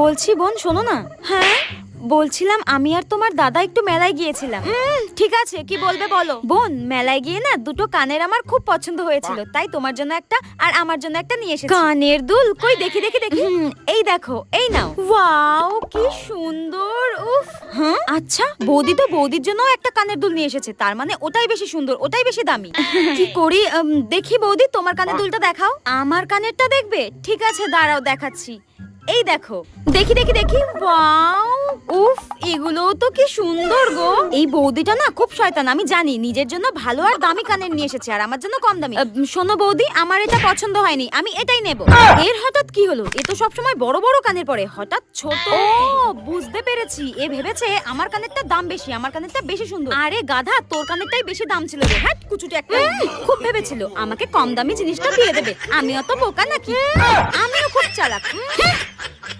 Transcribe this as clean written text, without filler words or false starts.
বলছি বোন শোনো না। হ্যাঁ বলছিলাম আমি আর তোমার দাদা একটু মেলায় গিয়েছিলাম। ঠিক আছে কি বলবে বলো। বোন মেলায় গিয়ে না দুটো কানের আমার খুব পছন্দ হয়েছিল, তাই তোমার জন্য একটা আর আমার জন্য একটা নিয়ে এসেছি। কানের দুল কই দেখি দেখি দেখি। এই দেখো, এই নাও। ওয়াও কি সুন্দর। উফ। হ্যাঁ আচ্ছা বৌদি তো বৌদির জন্য একটা কানের দুল নিয়ে এসেছে, তার মানে ওটাই বেশি সুন্দর, ওটাই বেশি দামি। কি করি দেখি বৌদি তোমার কানের দুলটা দেখাও। আমার কানেরটা দেখবে? ঠিক আছে দাঁড়াও দেখাচ্ছি। এই দেখো, দেখি দেখি দেখি। ওয়াও উফ এগুলো তো কি সুন্দর গো। এই বৌদিটা না খুব শয়তান, আমি জানি। নিজের জন্য ভালো আর দামি কানের নিয়ে এসেছে আর আমার জন্য কম দামি। শোনো বৌদি, আমার এটা পছন্দ হয়নি, আমি এটাই নেব। এর হঠাৎ কি হলো? এ তো সবসময় বড় বড় কানের পরে, হঠাৎ ছোট। ও বুঝতে পেরেছি, এ ভেবেছে আমার কানেরটা দাম বেশি, আমার কানেরটা বেশি সুন্দর। আরে গাধা, তোর কানেরটাই বেশি দাম ছিল রে। হ্যাঁ কুচুটে একটা। খুব ভেবেছিল আমাকে কম দামি জিনিসটা দিয়ে দেবে। আমিও তো বোকা নাকি? আমিও খুব চালাক।